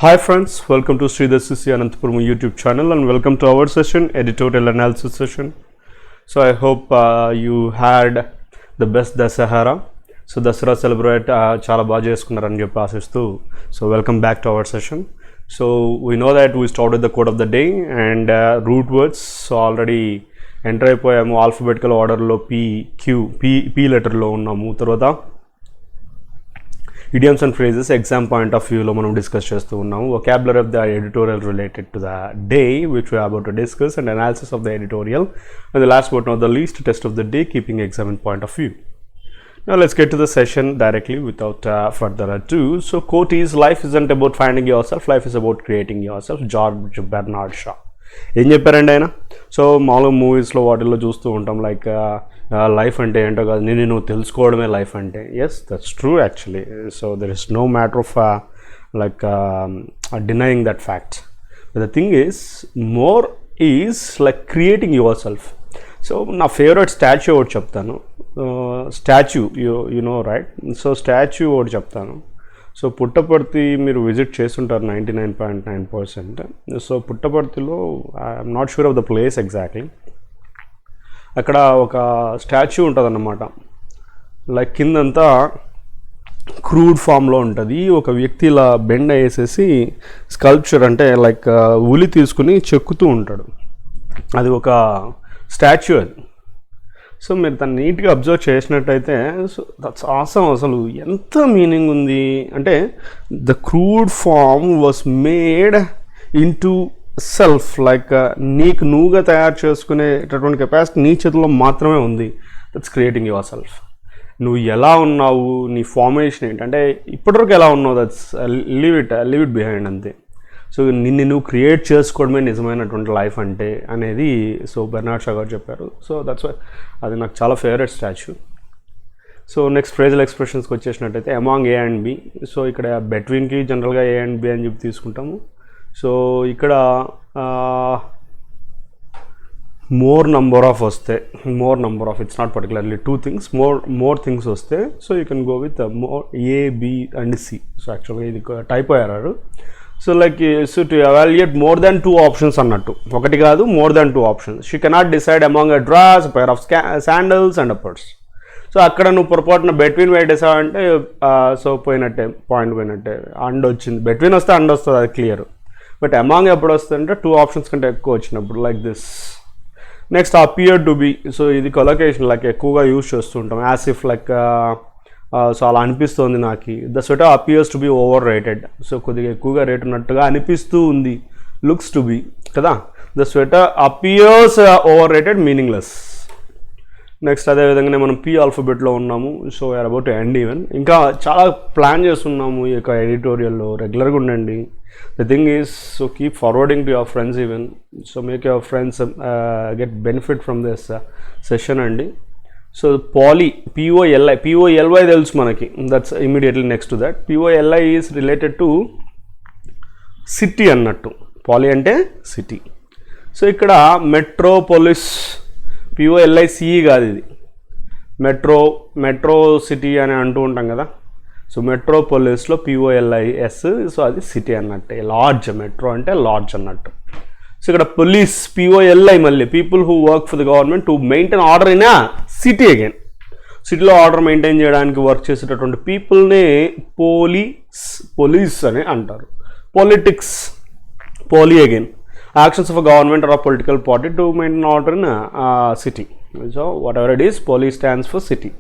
Hi friends, welcome to Sreedhar'scce Anantapuramu YouTube channel and welcome to our session, Editorial Analysis session. So I hope you had the best Dasahara. So Dasara celebrate chala baga cheskunnarani cheppi aasistu. So welcome back to our session. So we know that we started the quote of the day and root words. So already enter అయిపోయాము alphabetical order లో P letter లో ఉన్నాము. తర్వాత idioms and phrases exam point of view lo manam discuss chestu unnam. Vocabulary of the editorial related to the day which we are about to discuss, and analysis of the editorial, and the last but not the least, test of the day keeping exam point of view. Now let's get to the session directly without further ado. So quote is, life isn't about finding yourself, life is about creating yourself. George Bernard Shaw. ఏం చెప్పారండి ఆయన? So మామూలుగా మూవీస్లో వాటిల్లో చూస్తూ ఉంటాం, like life అంటే ఏంటో కాదు, నేను తెలుసుకోవడమే లైఫ్ అంటే. Yes, that's true actually. So there is no matter of like denying that fact. The thing is more is like creating yourself. So నా ఫేవరెట్ స్టాచ్యూ ఒకటి చెప్తాను. Statue you know right. So statue ఒకటి చెప్తాను. So Puttaparthi మీరు visit చేస్తుంటారు 99.9%. So పుట్టపర్తిలో I'm not sure of the place exactly. అక్కడ ఒక స్టాచ్యూ ఉంటుంది అన్నమాట. లైక్ కిందంతా క్రూడ్ ఫామ్లో ఉంటుంది. ఒక వ్యక్తి ఇలా బెండ్ వేసేసి స్కల్ప్చర్ అంటే లైక్ ఉలి తీసుకుని చెక్కుతూ ఉంటాడు. అది ఒక స్టాచ్యూ అది. సో మీరు దాన్ని నీట్గా అబ్జర్వ్ చేసినట్టయితే సో దట్స్ ఆసమ్. అసలు ఎంత మీనింగ్ ఉంది అంటే, the crude form was made into self. Like నీకు నువ్వుగా తయారు చేసుకునేటటువంటి కెపాసిటీ నీ చేతిలో మాత్రమే ఉంది. That's creating yourself. నువ్వు ఎలా ఉన్నావు, నీ ఫార్మేషన్ ఏంటంటే ఇప్పటివరకు ఎలా ఉన్నావు, దట్స్ లీవ్ ఇట్ బిహైండ్ అంతే. సో నిన్ను నువ్వు క్రియేట్ చేసుకోవడమే నిజమైనటువంటి లైఫ్ అంటే అనేది సో బెర్నార్డ్ షా గారు చెప్పారు. సో దట్స్ వై అది నాకు చాలా favourite statue. So next phrasal ఎక్స్ప్రెషన్స్కి వచ్చేసినట్టయితే among A and B. So ఇక్కడ బెట్వీన్కి జనరల్గా ఏ అండ్ బి అని చెప్పి తీసుకుంటాము. సో ఇక్కడ మోర్ నంబర్ ఆఫ్ వస్తే, it's not particularly two things, more things వస్తే so you can go with more A B and C. So యాక్చువల్గా ఇది టైప్ అయ్యారు. So like so to evaluate more than 2 options అన్నట్టు, ఒకటి కాదు more than 2 options. She cannot decide among a dress, pair of sandals and a purse. So అక్కడ నువ్వు పొరపాటున between పెట్టేసావంటే సో పోయినట్టే, పాయింట్ పోయినట్టే. అండ్ వచ్చింది, బెట్వీన్ వస్తే అండ్ వస్తుంది, అది క్లియర్. బట్ అమాంగ్ ఎప్పుడు వస్తుందంటే 2 ఆప్షన్స్ కంటే ఎక్కువ వచ్చినప్పుడు, like this. Next appear to be. So ఇది కొలొకేషన్ లైక్ ఎక్కువగా యూజ్ చేస్తుంటాం, యాజ్ ఇఫ్ లైక్ సో అలా అనిపిస్తుంది నాకు. The sweater appears to be over rated. So కొద్దిగా ఎక్కువగా రేట్ ఉన్నట్టుగా అనిపిస్తూ ఉంది, లుక్స్ టు బి కదా. The sweater appears over rated, meaningless. Next అదేవిధంగానే మనం పి ఆల్ఫాబెట్లో ఉన్నాము. So we're about to end even. ఇంకా చాలా ప్లాన్ చేస్తున్నాము ఈ యొక్క ఎడిటోరియల్లో, రెగ్యులర్గా ఉండండి. The thing is so keep forwarding to your friends even. So make your friends get benefit from this session అండి. సో పాలీ, POLY తెలుసు మనకి, that's immediately next to that. POLI is related to city అన్నట్టు. Poly అంటే city. So ఇక్కడ metropolis, POLICE కాదు ఇది, metro city అని అంటూ ఉంటాం కదా. సో మెట్రోపోలిస్లో POLIS. సో అది సిటీ అన్నట్టే, లార్జ్. మెట్రో అంటే లార్జ్ అన్నట్టు. సో ఇక్కడ పోలీస్, POLI మళ్ళీ people who work for the government to maintain order in a city. Again సిటీలో ఆర్డర్ మెయింటైన్ చేయడానికి వర్క్ చేసేటటువంటి పీపుల్ని పోలీస్ అని అంటారు. Politics, poly again actions of a government or a political party to maintain order in city. So whatever it is, police stands for city,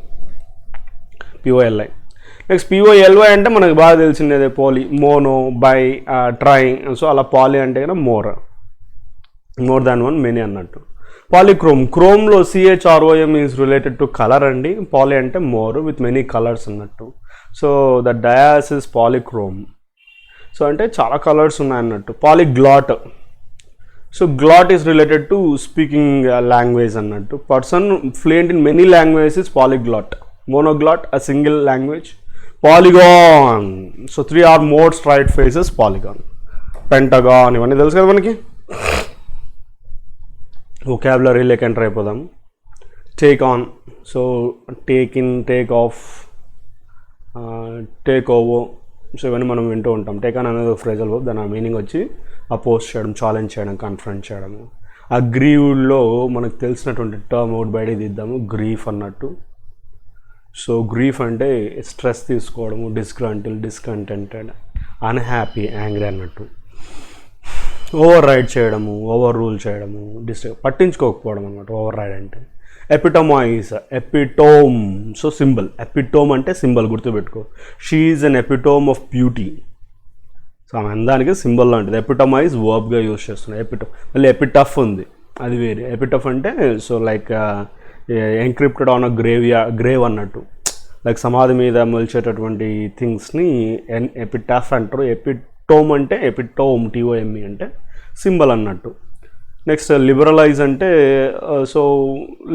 POLI. Next POLY అంటే మనకు బాగా తెలిసిందే, poly, mono, bi, tri. So అలా poly అంటే కన్నా more than one, many అన్నట్టు. Polychrome, క్రోమ్లో CHROM is related to colour అండి. పాలీ అంటే మోర్ విత్ మెనీ కలర్స్ అన్నట్టు. So the dais is polychrome. So అంటే చాలా కలర్స్ ఉన్నాయన్నట్టు. Polyglot. So glot is related to speaking language అన్నట్టు. Person fluent in many languages is polyglot. Monoglot, a single language. Polygon. So 3 or more straight faces, polygon. Pentagon, ఇవన్నీ తెలుసు కదా మనకి. వొకాబులరీలోకి enter అయిపోదాం. Take on. So take in, take off, take over, so ఇవన్నీ మనం వింటూ ఉంటాం. టేక్ ఆన్ అనేది ఒక ఫ్రేజల్ వర్బ్, దాని మీనింగ్ వచ్చి అపోజ్ చేయడం, ఛాలెంజ్ చేయడం, కన్ఫ్రంట్ చేయడము. అగ్రీవ్డ్లో మనకు తెలిసినటువంటి టర్మ్ అవుట్ బయట దిద్దాము, గ్రీఫ్ అన్నట్టు. సో గ్రీఫ్ అంటే స్ట్రెస్ తీసుకోవడము, డిస్గ్రంటిల్, డిస్కంటెంటెడ్, అన్హ్యాపీ, యాంగ్రీ అన్నట్టు. ఓవర్ రైడ్ చేయడము, ఓవర్ రూల్ చేయడము, పట్టించుకోకపోవడం అన్నమాట ఓవర్ రైడ్ అంటే. ఎపిటమైజ్, ఎపిటోమ్, సో సింబల్. ఎపిటోమ్ అంటే సింబల్, గుర్తుపెట్టుకో. She is an epitome of beauty. So ఆమె అందానికి సింబల్ లాంటిది. ఎపిటమైజ్ వర్బ్గా యూజ్ చేస్తున్నాయి. మళ్ళీ ఎపిటఫ్ ఉంది, అది వేరే. ఎపిటఫ్ అంటే so like encrypted on a grave అన్నట్టు, లైక్ సమాధి మీద మొలిచేటటువంటి థింగ్స్ని ఎపిటఫ్ అంటారు. ఎపిటోమ్ అంటే ఎపిటోమ్, TOME అంటే సింబల్ అన్నట్టు. నెక్స్ట్ లిబరలైజ్ అంటే సో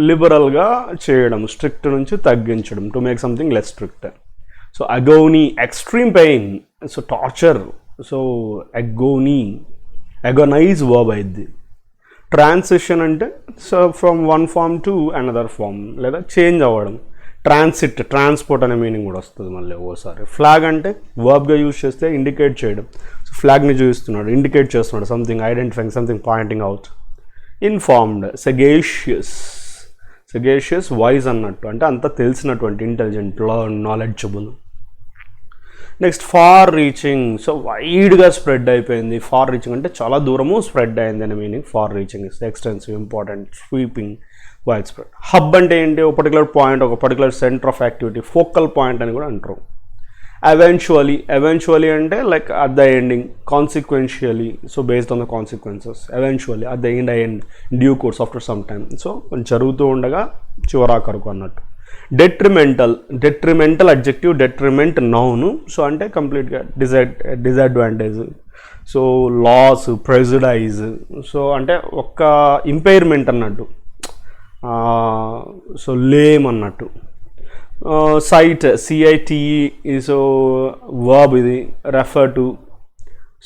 లిబరల్గా చేయడం, స్ట్రిక్ట్ నుంచి తగ్గించడం, to make something less strict. So agony, extreme pain, so torture. So agonise verb అయింది. ట్రాన్సిషన్ అంటే so from one form to another form, లేదా చేంజ్ అవ్వడం. ట్రాన్సిట్, ట్రాన్స్పోర్ట్ అనే మీనింగ్ కూడా వస్తుంది మళ్ళీ ఓసారి. ఫ్లాగ్ అంటే వర్బ్గా యూజ్ చేస్తే ఇండికేట్ చేయడం. సో ఫ్లాగ్ని చూపిస్తున్నాడు, ఇండికేట్ చేస్తున్నాడు something, identifying something, pointing out. Informed, సెగేషియస్ wise అన్నట్టు, అంటే అంతా తెలిసినటువంటి, intelligent, learn, knowledgeable. Next far reaching, so వైడ్గా స్ప్రెడ్ అయిపోయింది. ఫార్ రీచింగ్ అంటే చాలా దూరము స్ప్రెడ్ అయింది అనే meaning. Far reaching is extensive, important, sweeping, wide spread. Hub అంటే ఏంటి? ఒక పర్టికులర్ పాయింట్, ఒక particular centre of activity, focal point అని కూడా అంటారు. ఎవెన్చువలీ అంటే like at the ending, consequentially, so based on the consequences. Eventually, at the end, due course, after some time, so జరుగుతూ ఉండగా చివరాకరకు అన్నట్టు. Detrimental adjective, detriment noun, so అంటే కంప్లీట్గా disadvantage. So loss, prejudice, so అంటే ఒక్క impairment అన్నట్టు. So lame అన్నట్టు. సైట్, CITE, సో వర్బ్ ఇది, refer to.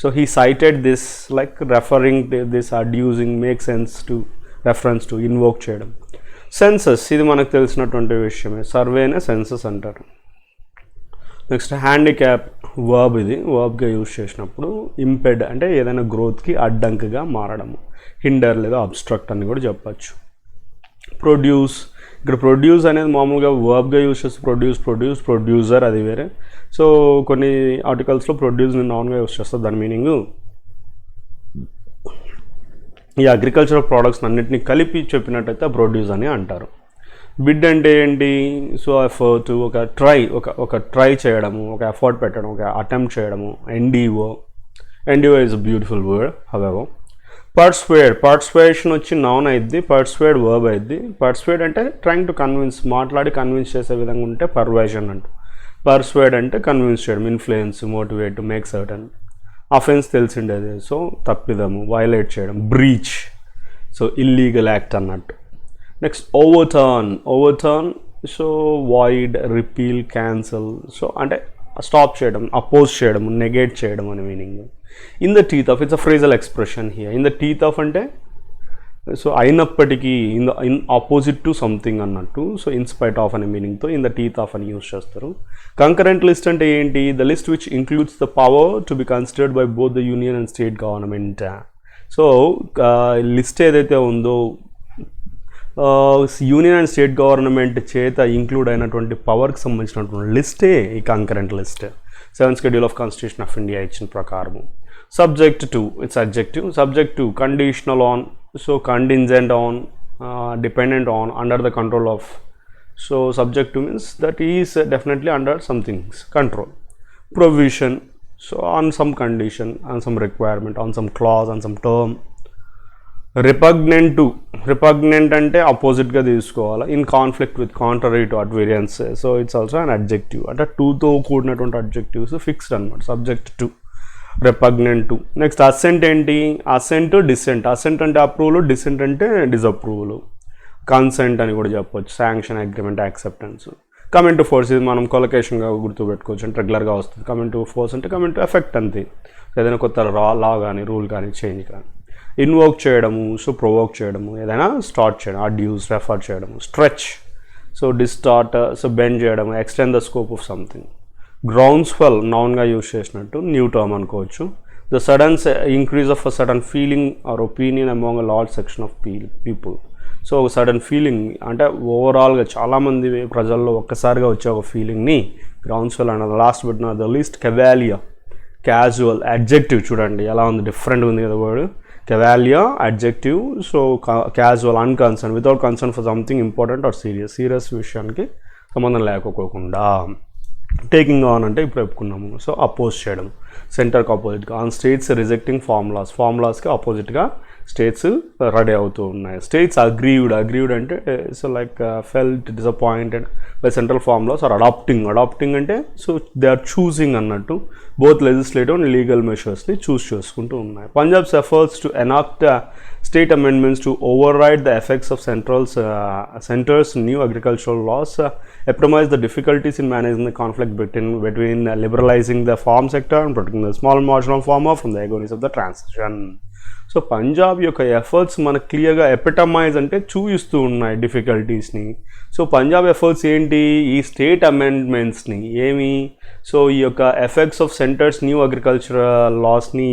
So he cited this, like referring this, adducing, make sense to, reference to, invoke చేయడం. Census, ఇది మనకు తెలిసినటువంటి విషయమే. సర్వేనే సెన్సస్ అంటారు. నెక్స్ట్ హ్యాండిక్యాప్, వర్బ్ ఇది, వర్బ్గా యూజ్ చేసినప్పుడు. ఇంపెడ్ అంటే ఏదైనా గ్రోత్కి అడ్డంకిగా మారడము. హిండర్ లేదా అబ్స్ట్రక్ట్ అని కూడా చెప్పచ్చు. ప్రొడ్యూస్, ఇక్కడ ప్రొడ్యూస్ అనేది మామూలుగా వర్బ్గా యూజ్ చేస్తే ప్రొడ్యూసర్, అది వేరే. సో కొన్ని ఆర్టికల్స్లో ప్రొడ్యూస్ని నాన్గా యూజ్ చేస్తారు, దాని మీనింగ్ ఈ అగ్రికల్చరల్ ప్రోడక్ట్స్ అన్నింటినీ కలిపి చెప్పినట్టయితే ప్రొడ్యూస్ అని అంటారు. బిడ్ అంటే ఏంటి? సో ఎఫర్ట్, ఒక ట్రై చేయడము, ఒక ఎఫర్ట్ పెట్టడం, ఒక అటెంప్ట్ చేయడము. NDO is a beautiful word. However persuasion వచ్చి నౌన్ అయింది, పర్స్వేడ్ వర్బ్ అయింది. పర్స్వేడ్ అంటే ట్రైంగ్ టు కన్విన్స్, మాట్లాడి కన్విన్స్ చేసే విధంగా ఉంటే పర్వేషన్ అంట. పర్స్వేడ్ అంటే కన్విన్స్ చేయడం, influence, motivate, make certain. Offence తెలిసిండేది, సో తప్పిదము, వైలేట్ చేయడం. బ్రీచ్, సో ఇల్లీగల్ యాక్ట్ అన్నట్టు. Next overturn, so void, repeal, cancel, so అంటే స్టాప్ చేయడం, అపోజ్ చేయడం, నెగేట్ చేయడం అని meaning. In the teeth of, it's a phrasal expression here. In the teeth of అంటే సో అయినప్పటికీ, ఇన్ ఆపోజిట్ టు సంథింగ్ అన్నట్టు. So in spite of అనే మీనింగ్తో in the teeth of అని యూజ్ చేస్తారు. కంకరెంట్ లిస్ట్ అంటే ఏంటి? The list which includes the power to be considered by both the union and state government. So list ఏదైతే ఉందో union and state government చేత include అయినటువంటి పవర్కి సంబంధించినటువంటి లిస్టే ఈ concurrent list. 7th Schedule of Constitution of India ఇచ్చిన ప్రకారము. Subject to, it's adjective. Subject to, conditional on, so contingent on, dependent on, under the control of. So subject to means that he is definitely under something's control. Provision, so on some condition, on some requirement, on some clause, on some term. Repugnant to, repugnant ante opposite ga teesukovala, in conflict with, contrary to, at variance. So it's also an adjective, ante to tho koodinaటువంటి adjectives fixed anamata. Subject to, repugnant to. Next assent enti? Assent to dissent. Assent ante approval, dissent ante disapproval. Consent అని కూడా చెప్పవచ్చు. Sanction, agreement, acceptance. Coming to force, ఇది మనం కొలొకేషన్గా గుర్తుపెట్టుకోవచ్చు, అంటే రెగ్యులర్గా వస్తుంది. Coming to force అంటే కమింగ్ టు ఎఫెక్ట్ అంతే, ఏదైనా కొత్త లా కానీ, రూల్ కానీ, చేంజ్ కానీ. ఇన్వోక్ చేయడము, సో ప్రొవోక్ చేయడము, ఏదైనా స్టార్ట్ చేయడం, అడ్యూస్, రెఫర్ చేయడము. Stretch, so distort, so bend చేయడము, extend the scope of something. Groundswell నౌన్గా యూజ్ చేసినట్టు న్యూ టర్మ్ అనుకోవచ్చు. The sudden increase of a sudden feeling or opinion among a large section of people. So ఒక sudden feeling అంటే ఓవరాల్గా చాలామంది ప్రజల్లో ఒక్కసారిగా వచ్చే ఒక ఫీలింగ్ని గ్రౌండ్స్వెల్ అన్నది. Last but not the least cavalier, casual, adjective చూడండి ఎలా ఉంది, డిఫరెంట్ ఉంది కదా word. Cavalier adjective, so casual unconcern, without concern for something important or serious విషయానికి సంబంధం లేకపోకుండా. టేకింగ్ ఆన్ అంటే ఇప్పుడు చెప్పుకున్నాము, సో అపోజ్ చేయడం, సెంటర్కి ఆపోజిట్గా. ఆన్ స్టేట్స్ రిజెక్టింగ్ ఫార్ములాస్కి ఆపోజిట్గా స్టేట్స్ రెడీ అవుతూ ఉన్నాయి. స్టేట్స్ అగ్రీవ్డ్ అంటే so like felt disappointed by central formulas are adapting అంటే సో దే ఆర్ చూసింగ్ అన్నట్టు బోత్ లెజిస్లేటివ్ అండ్ లీగల్ మెషర్స్ని చూస్ చేసుకుంటూ ఉన్నాయి. Punjab's efforts to enact state amendments to override the effects of center's new agricultural laws epitomize the difficulties in managing the conflict between liberalizing the farm sector and protecting the small marginal farmer from the agonies of the transition. So Punjab యొక్క efforts మనకు క్లియర్గా ఎపిటమైజ్ అంటే చూపిస్తూ ఉన్నాయి డిఫికల్టీస్ని. So Punjab efforts ఏంటి, ఈ state అమెండ్మెంట్స్ని ఏమి, so ఈ యొక్క effects of centre's new agricultural లాస్ని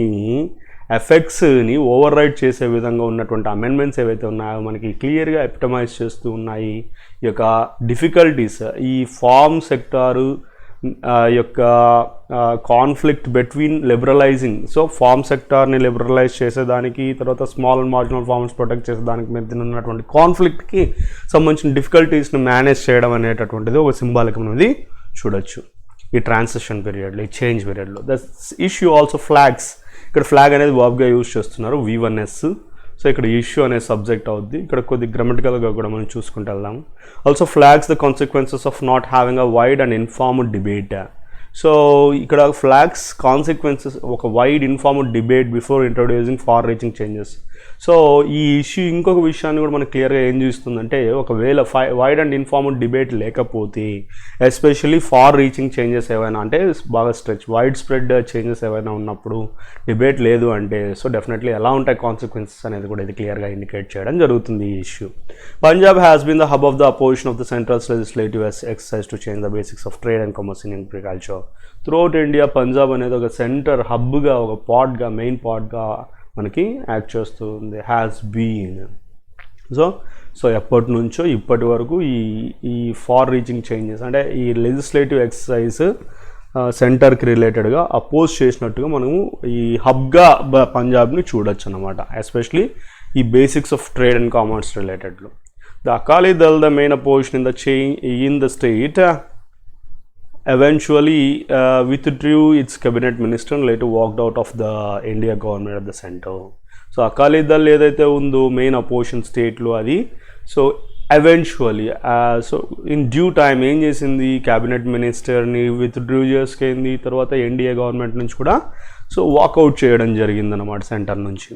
ఎఫెక్ట్స్ని ఓవర్ రైడ్ చేసే విధంగా ఉన్నటువంటి అమెండ్మెంట్స్ ఏవైతే ఉన్నాయో మనకి క్లియర్గా ఎపిటమైజ్ చేస్తూ ఉన్నాయి. ఈ యొక్క డిఫికల్టీస్, ఈ ఫార్మ్ సెక్టారు యొక్క conflict between liberalizing, so farm సెక్టార్ని లిబరలైజ్ చేసేదానికి, తర్వాత small and marginal farms protect చేసేదానికి మధ్య ఉన్నటువంటి కాన్ఫ్లిక్ట్కి సంబంధించిన డిఫికల్టీస్ని మేనేజ్ చేయడం అనేటటువంటిది ఒక సింబాలిక్ అనేది చూడొచ్చు ఈ ట్రాన్సిషన్ పీరియడ్లో, ఈ చేంజ్ పీరియడ్లో. ద ఇష్యూ ఆల్సో ఫ్లాగ్స్, ఇక్కడ ఫ్లాగ్ అనేది వర్బ్గా యూజ్ చేస్తున్నారు, V1S. సో ఇక్కడ ఇష్యూ అనే సబ్జెక్ట్ అవుద్ది. ఇక్కడ కొద్ది గ్రామటికల్గా కూడా మనం చూసుకుంటూ వెళ్దాము. Also flags the consequences of not having a wide and informed debate. So ఇక్కడ ఫ్లాగ్స్ కాన్సిక్వెన్సెస్, ఒక wide informed debate before introducing far reaching changes. So ఈ ఇష్యూ ఇంకొక విషయాన్ని కూడా మనకు క్లియర్గా ఏం చూస్తుందంటే, ఒకవేళ వైడ్ అండ్ ఇన్ఫార్మ్డ్ డిబేట్ లేకపోతే, ఎస్పెషల్లీ ఫార్ రీచింగ్ చేంజెస్ ఏవైనా అంటే బాగా వైడ్ స్ప్రెడ్ చేంజెస్ ఏవైనా ఉన్నప్పుడు డిబేట్ లేదు అంటే, సో డెఫినెట్లీ ఎలా ఉంటాయి కాన్సిక్వెన్సెస్ అనేది కూడా ఇది క్లియర్గా ఇండికేట్ చేయడం జరుగుతుంది ఈ issue. Punjab has been the hub of the opposition of the centrals legislative exercise to change the basics of trade and commerce in agriculture. Throughout India Punjab అనేది ఒక సెంటర్ హబ్గా, ఒక పార్ట్గా, మెయిన్ పార్ట్గా మనకి యాక్ట్ చేస్తుంది, హ్యాస్ బీన్. సో ఎప్పటి నుంచో ఇప్పటి వరకు ఈ ఫార్ రీచింగ్ చేంజెస్ అంటే ఈ లెజిస్లేటివ్ ఎక్సర్సైజ్ సెంటర్కి రిలేటెడ్గా అపోజ్ చేసినట్టుగా మనము ఈ హబ్గా పంజాబ్ని చూడొచ్చు అన్నమాట, ఎస్పెషలీ ఈ basics of trade and commerce రిలేటెడ్లో. The Akali Dal the main opposition in the state eventually withdrew its cabinet minister and later walked out of the India government at the center. So Akali Dal ఏదైతే ఉందో మెయిన్ అపోజిషన్ స్టేట్లో అది, so eventually so in due time ఏం చేసింది, cabinet మినిస్టర్ని withdraw చేసుకుంది, తర్వాత NDA government నుంచి కూడా సో వాకౌట్ చేయడం జరిగిందన్నమాట సెంటర్ నుంచి.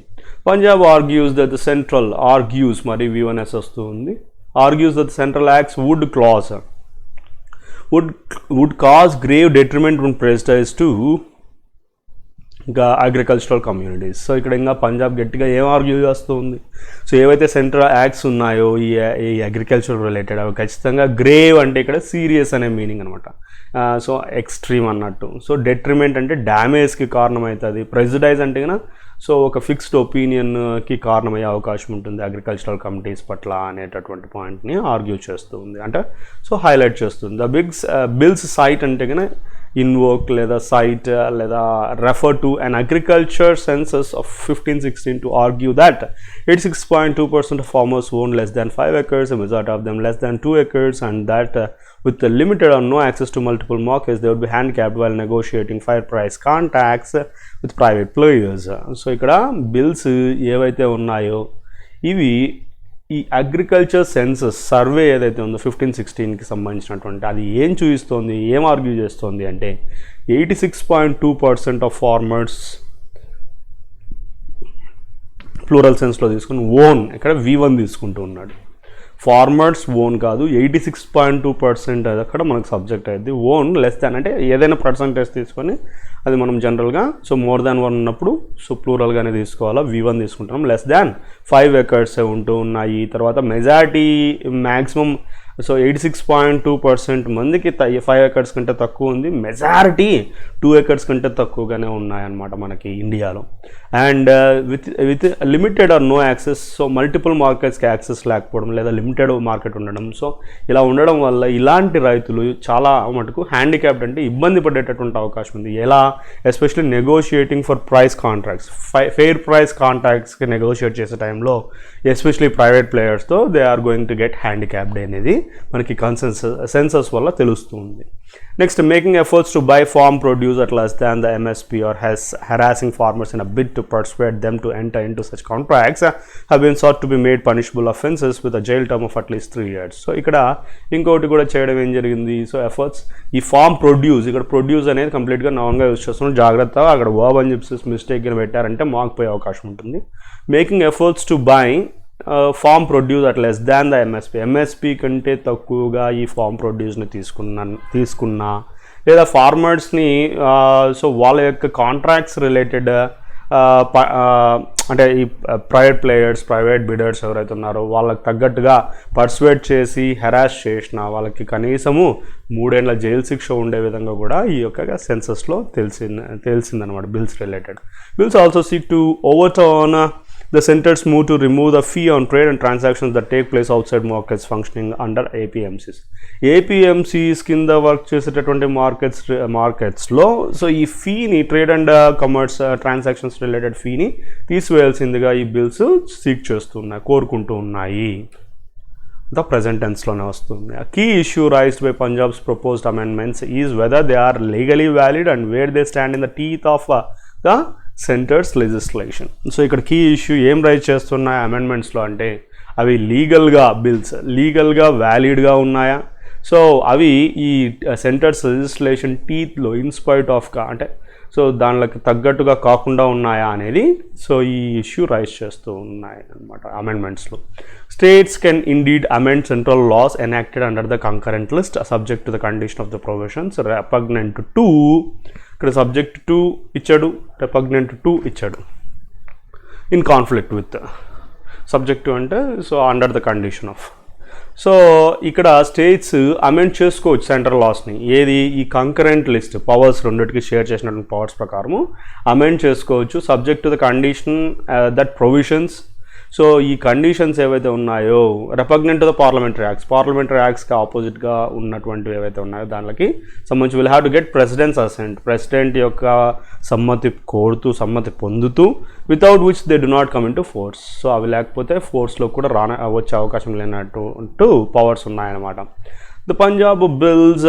Punjab argues that the central argues, మరి V1S వస్తుంది, argues that central acts would cause grave detriment when prejudice to agricultural communities. So ఇక్కడ ఇంకా పంజాబ్ గట్టిగా ఏం ఆర్గ్యూ చేస్తుంది, సో ఏవైతే సెంట్రల్ యాక్ట్స్ ఉన్నాయో ఈ అగ్రికల్చర్ రిలేటెడ్ అవి ఖచ్చితంగా గ్రేవ్ అంటే ఇక్కడ సీరియస్ అనే మీనింగ్ అనమాట, సో ఎక్స్ట్రీమ్ అన్నట్టు. సో డెట్రిమెంట్ అంటే డ్యామేజ్కి కారణమవుతుంది, ప్రెజుడైజ్ అంటే కన్నా సో ఒక ఫిక్స్డ్ ఒపీనియన్కి కారణమయ్యే అవకాశం ఉంటుంది అగ్రికల్చరల్ కమిటీస్ పట్ల అనేటటువంటి పాయింట్ని ఆర్గ్యూ చేస్తుంది, అంటే సో హైలైట్ చేస్తుంది. ద బిల్స్ సైట్ అంటే కన్నా ఇన్వోక్ లేదా సైట్ లేదా refer to an agriculture census of 1516 to argue that 86.2% of farmers own less than 5 acres, a majority of them less than 2 acres, and that with the limited or no access to multiple markets they would be handicapped while negotiating fair price contracts with private players. So ఇక్కడ bills ఏవైతే ఉన్నాయో ఇవి ఈ agriculture census survey ఏదైతే ఉందో 1516కి సంబంధించినటువంటి అది ఏం చూపిస్తోంది, ఏం ఆర్గ్యూ చేస్తోంది అంటే 86.2% ఆఫ్ ఫార్మర్స్ ప్లూరల్ సెన్స్లో తీసుకుని ఓన్, ఇక్కడ V1 తీసుకుంటూ ఉన్నాడు, ఫార్మర్స్ ఓన్ కాదు, 86.2% అది అక్కడ మనకు సబ్జెక్ట్ అయింది. ఓన్ లెస్ దాన్ అంటే ఏదైనా పర్సంటేజ్ తీసుకొని అది మనం జనరల్గా సో మోర్ దాన్ 1 ఉన్నప్పుడు సో ప్లూరల్గానే తీసుకోవాలా, V1 తీసుకుంటున్నాం. లెస్ దాన్ 5 acres ఉంటూ ఉన్నాయి. తర్వాత మెజారిటీ మ్యాక్సిమం సో 86.2% మందికి 5 acres కంటే తక్కువ ఉంది. మెజారిటీ 2 acres కంటే తక్కువగానే ఉన్నాయన్నమాట మనకి ఇండియాలో. And with limited or no access, so multiple మార్కెట్స్కి యాక్సెస్ లేకపోవడం లేదా లిమిటెడ్ మార్కెట్ ఉండడం, సో ఇలా ఉండడం వల్ల ఇలాంటి రైతులు చాలా మటుకు హ్యాండిక్యాప్డ్ అంటే ఇబ్బంది పడేటటువంటి అవకాశం ఉంది. ఎలా? Especially negotiating for price contracts, fair price కాంట్రాక్ట్స్కి నెగోషియేట్ చేసే టైంలో ఎస్పెషల్లీ ప్రైవేట్ ప్లేయర్స్తో they are going to get handicapped అనేది మనకి సెన్సస్ వల్ల తెలుస్తుంది. Next, making efforts to buy farm produce at less than the MSP or harassing farmers in a bid to persuade them to enter into such contracts have been sought to be made punishable offences with a jail term of at least 3 years. So ఇక్కడ ఇంకోటి కూడా చేయడం ఏం జరిగింది, so efforts ఈ form produce, ఇక్కడ produce అనేది కంప్లీట్గా నాన్గా యూజ్ చేస్తున్నాం, జాగ్రత్తగా అక్కడ వర్బ్ అని చెప్పేసి మిస్టేక్గా పెట్టారంటే మార్క్ పోయే అవకాశం ఉంటుంది. Making efforts to buy farm produce at less than the MSP కంటే తక్కువగా ఈ ఫార్మ్ ప్రొడ్యూస్ని తీసుకున్నా లేదా ఫార్మర్స్ని సో వాళ్ళ యొక్క కాంట్రాక్ట్స్ రిలేటెడ్ అంటే ఈ ప్రైవేట్ బిడర్స్ ఎవరైతే ఉన్నారో వాళ్ళకి తగ్గట్టుగా పర్సువేట్ చేసి హెరాస్ చేసిన వాళ్ళకి కనీసము 3 ఏళ్ల జైలు శిక్ష ఉండే విధంగా కూడా ఈ యొక్క సెన్సస్లో తెలిసిందనమాట. Bills also seek to overturn the centers move to remove the fee on trade and transactions that take place outside markets functioning under APMCs. APMCs కింద వర్క్ చేసేటటువంటి మార్కెట్స్లో సో ఈ ఫీని trade and commerce transactions related ఫీని తీసివేయాల్సిందిగా ఈ bills seek చేస్తున్నాయి, కోరుకుంటూ ఉన్నాయి. ద ప్రెజెంట్ టెన్స్లోనే వస్తుంది. A key issue raised by Punjab's proposed amendments is whether they are legally valid and where they stand in the teeth of the centres legislation. So ఇక్కడ key issue ఏం rise చేస్తున్నాయి అమెండ్మెంట్స్లో అంటే అవి లీగల్గా వ్యాలిడ్గా ఉన్నాయా, so అవి ఈ సెంటర్స్ లెజిస్లేషన్ టీత్లో ఇన్స్పైట్ ఆఫ్గా అంటే సో దానికి తగ్గట్టుగా కాకుండా ఉన్నాయా అనేది సో ఈ ఇష్యూ రైజ్ చేస్తూ ఉన్నాయి అన్నమాట అమెండ్మెంట్స్లో. States can indeed amend central laws enacted under the concurrent list subject to the condition of the provisions repugnant to, ఇక్కడ సబ్జెక్ట్ టు ఇచ్చాడు, రెపగ్నెంట్ టు ఇచ్చాడు, in conflict with subject to అంటే so under the condition of. So ఇక్కడ states amend చేసుకోవచ్చు central లాస్ని, ఏది ఈ concurrent list powers రెండింటికి షేర్ చేసినటువంటి పవర్స్ ప్రకారము అమెండ్ చేసుకోవచ్చు subject to the condition that provisions. So ఈ కండిషన్స్ ఏవైతే ఉన్నాయో రెపగ్నెంట్ టు ద పార్లమెంటరీ యాక్ట్స్కి ఆపోజిట్గా ఉన్నటువంటివి ఏవైతే ఉన్నాయో దానికి సంబంధించి will have to get president's assent, president యొక్క సమ్మతి పొందుతూ without which they do not come into force. So అవి లేకపోతే ఫోర్స్లో కూడా వచ్చే అవకాశం లేనట్టు పవర్స్ ఉన్నాయన్నమాట. The Punjab bills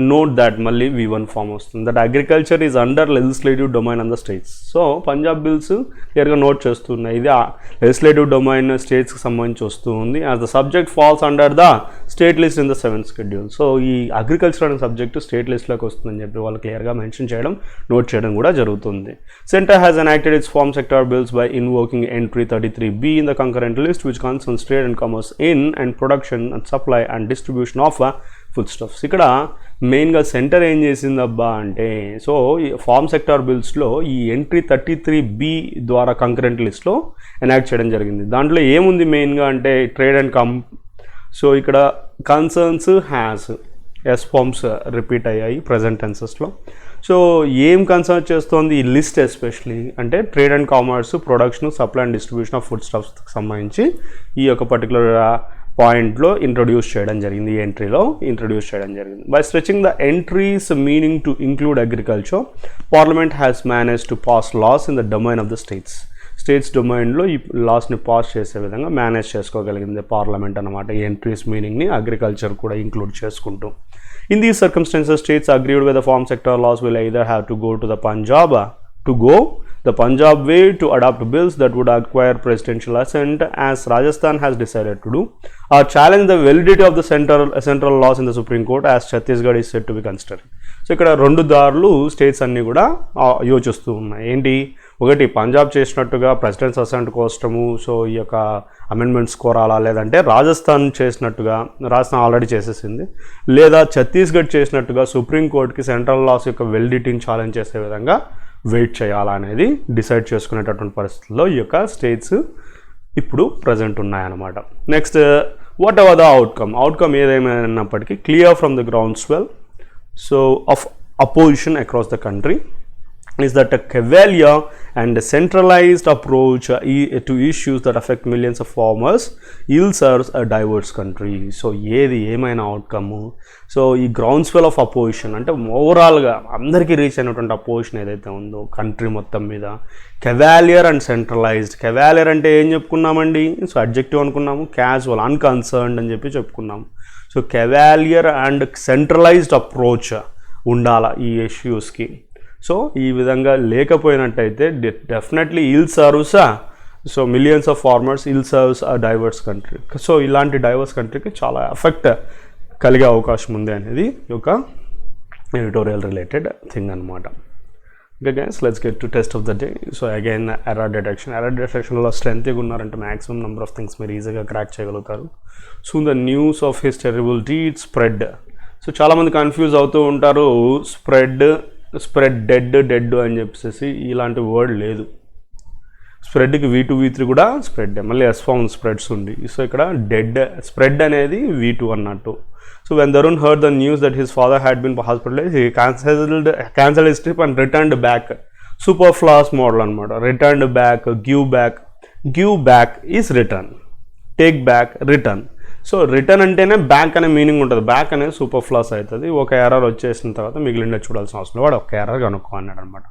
note that మళ్ళీ V1 ఫామ్ వస్తుంది, that agriculture is under legislative domain on the states. So Punjab bills క్లియర్గా నోట్ చేస్తున్నాయి ఇది లెజిస్లేటివ్ డొమైన్ స్టేట్స్కి సంబంధించి వస్తూ ఉంది. As the subject falls under the state list in the 7th schedule. So ఈ అగ్రికల్చర్ అనే సబ్జెక్ట్ స్టేట్ లిస్ట్లోకి వస్తుందని చెప్పి వాళ్ళు క్లియర్గా మెన్షన్ చేయడం, నోట్ చేయడం కూడా జరుగుతుంది. Centre has enacted its farm sector bills by invoking entry 33B in the concurrent list which concerns trade and commerce in and production and supply and distribution of food stuffs. ఇక్కడ మెయిన్గా centre ఏం చేసిందబ్బా అంటే so ఈ form sector బిల్స్లో ఈ entry 33B ద్వారా concurrent లిస్ట్లో enact చేయడం జరిగింది. దాంట్లో ఏముంది మెయిన్గా అంటే ట్రేడ్ అండ్ సో ఇక్కడ కన్సర్న్స్ ఎస్ ఫార్మ్స్ రిపీట్ అయ్యాయి ప్రజెంట్ టెన్సెస్లో. సో ఏం కన్సర్న్ చేస్తోంది ఈ లిస్ట్ ఎస్పెషలీ అంటే trade and commerce, production, supply and distribution of food స్టఫ్స్కి సంబంధించి ఈ యొక్క పర్టికులర్ పాయింట్లో ఇంట్రొడ్యూస్ చేయడం జరిగింది, ఈ ఎంట్రీలో ఇంట్రొడ్యూస్ చేయడం జరిగింది. By stretching the entry's meaning to include agriculture, parliament has manage to pass laws in the domain of the states డొమైన్లో ఈ లాస్ని పాస్ చేసే విధంగా మేనేజ్ చేసుకోగలిగింది పార్లమెంట్ అన్నమాట. ఈ ఎంట్రీస్ మీనింగ్ని అగ్రికల్చర్ కూడా ఇంక్లూడ్ చేసుకుంటూ. In these circumstances states agreed with the farm sector laws will either have to go the Punjab way to adopt bills that would acquire presidential assent as Rajasthan has decided to do, or challenge the validity of the central laws in the Supreme Court as Chhattisgarh is said to be considering. So ఇక్కడ రెండు దారులు states అన్నీ కూడా యోచిస్తూ ఉన్నాయి. ఏంటి, ఒకటి పంజాబ్ చేసినట్టుగా presidents assigned కోసము సో ఈ యొక్క అమెండ్మెంట్స్ కోరాలా, లేదంటే రాజస్థాన్ చేసినట్టుగా, రాజస్థాన్ ఆల్రెడీ చేసేసింది, లేదా ఛత్తీస్గఢ్ చేసినట్టుగా సుప్రీంకోర్టుకి సెంట్రల్ లాస్ యొక్క వెలిడిటీని ఛాలెంజ్ చేసే విధంగా వెయిట్ చేయాలా అనేది డిసైడ్ చేసుకునేటటువంటి పరిస్థితుల్లో ఈ యొక్క స్టేట్స్ ఇప్పుడు ప్రజెంట్ ఉన్నాయన్నమాట. Next whatever the outcome ఏదేమైనప్పటికీ clear from the ground swell so of opposition across the country is that a cavalier and a centralized approach to issues that affect millions of farmers ill serves a diverse country. So ఏది ఏమైనా outcome so ఈ ground swell of opposition అంటే ఓవరాల్గా అందరికీ reach అయినటువంటి opposition ఏదైతే ఉందో country మొత్తం మీద కెవాలియర్ అండ్ సెంట్రలైజ్డ్. కెవాలియర్ అంటే ఏం చెప్పుకున్నామండి, సో అడ్జెక్టివ్ అనుకున్నాము, క్యాజువల్ అన్కన్సర్న్డ్ అని చెప్పుకున్నాము. So cavalier and centralised approach ఉండాలి ఈ ఇష్యూస్కి. సో ఈ విధంగా లేకపోయినట్టయితే definitely ill serves so millions of farmers, ill serves a diverse country. So ఇలాంటి డైవర్స్ కంట్రీకి చాలా ఎఫెక్ట్ కలిగే అవకాశం ఉంది అనేది ఒక ఎడిటోరియల్ రిలేటెడ్ థింగ్ అనమాట. Okay guys, let's get to test of the day. So again error డిటెక్షన్లో స్ట్రెంత్గా ఉన్నారంటే మ్యాక్సిమం నెంబర్ ఆఫ్ థింగ్స్ మీరు ఈజీగా క్రాక్ చేయగలుగుతారు. So the news of his terrible deed spread. So చాలామంది కన్ఫ్యూజ్ అవుతూ ఉంటారు, స్ప్రెడ్ డెడ్ అని చెప్పేసి ఇలాంటి వర్డ్ లేదు. స్ప్రెడ్కి V2 V3 కూడా స్ప్రెడ్, మళ్ళీ ఎస్ ఫామ్ స్ప్రెడ్స్ ఉంది. సో ఇక్కడ స్ప్రెడ్ అనేది V2 అన్నట్టు. So when Tarun heard the news that his father had been hospitalised he cancelled his trip and returned back. Superfluous model అనమాట. Returned back, give back is return, take back return. So return అంటేనే back అనే meaning ఉంటుంది. Back అనేది superfluous అవుతుంది. ఒక error వచ్చేసిన తర్వాత మిగిలిన చూడాల్సిన అవసరం, వాడు ఒక ఎర్రర్ కనుక్కో అన్నాడు అనమాట.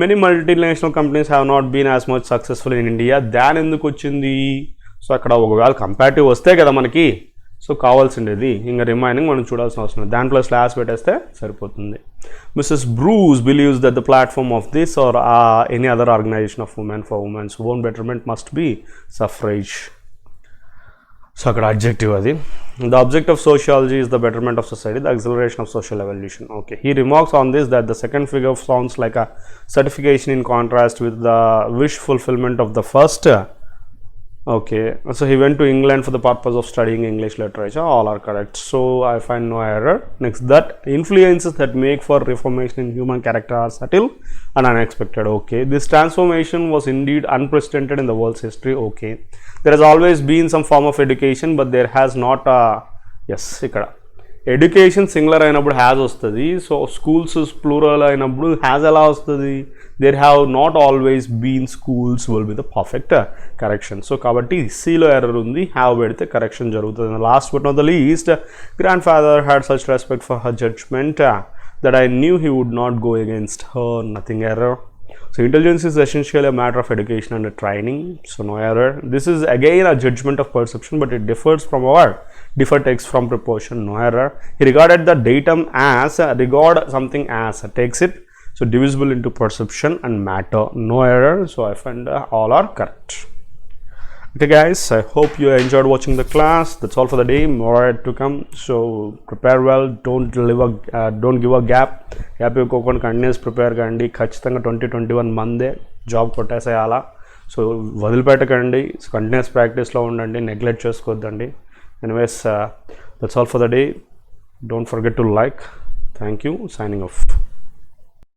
Many multinational companies have not been as much successful in India than ఎందుకు వచ్చింది. సో అక్కడ ఒకవేళ కంపారిటివ్ వస్తే కదా మనకి సో కావాల్సిండేది, ఇంకా రిమైనింగ్ మనం చూడాల్సిన అవసరం లేదు. దాంట్లో స్లాష్ పెట్టేస్తే సరిపోతుంది. Mrs Bruce believes that the platform of this or any other organisation of women for women's own betterment must be suffrage. So అక్కడ అడ్జెక్టివ్ అది. The object of sociology is the betterment of society, the acceleration of social evolution. Okay, he remarks on this that the second figure sounds like a certification in contrast with the wish fulfilment of the first. Okay, so he went to England for the purpose of studying English literature. All are correct. So I find no error. Next, that influences that make for reformation in human character are subtle and unexpected. Okay, this transformation was indeed unprecedented in the world's history. Okay, there has always been some form of education, but there has not yes, ikkada education singular అయినప్పుడు has వస్తుంది. So schools plural అయినప్పుడు has ఎలా వస్తుంది, there have not always been schools will be the perfect correction. So కాబట్టి సిలో error ఉంది, have పెడితే correction జరుగుతుంది. Last but not the least, grandfather had such respect for her judgement that I knew he would not go against her, nothing error. So intelligence is essentially a matter of education and training, so no error. This is again a judgment of perception, but it differs from our differ text from proportion, no error. He regarded the datum as regard something as takes it, so divisible into perception and matter, no error. So I find all are correct. Okay guys, I hope you enjoyed watching the class. That's all for the day, more to come. So prepare well, don't give a gap ఇవ్వకుండా continuous prepare కండి. ఖచ్చితంగా 2021 మందే job కొట్టేసేయాలా. So వదిలిపెట్టకండి, continuous ప్రాక్టీస్లో ఉండండి, neglect చేసుకోవద్దండి. Anyways, that's all for the day. Don't forget to like. Thank you. Signing off.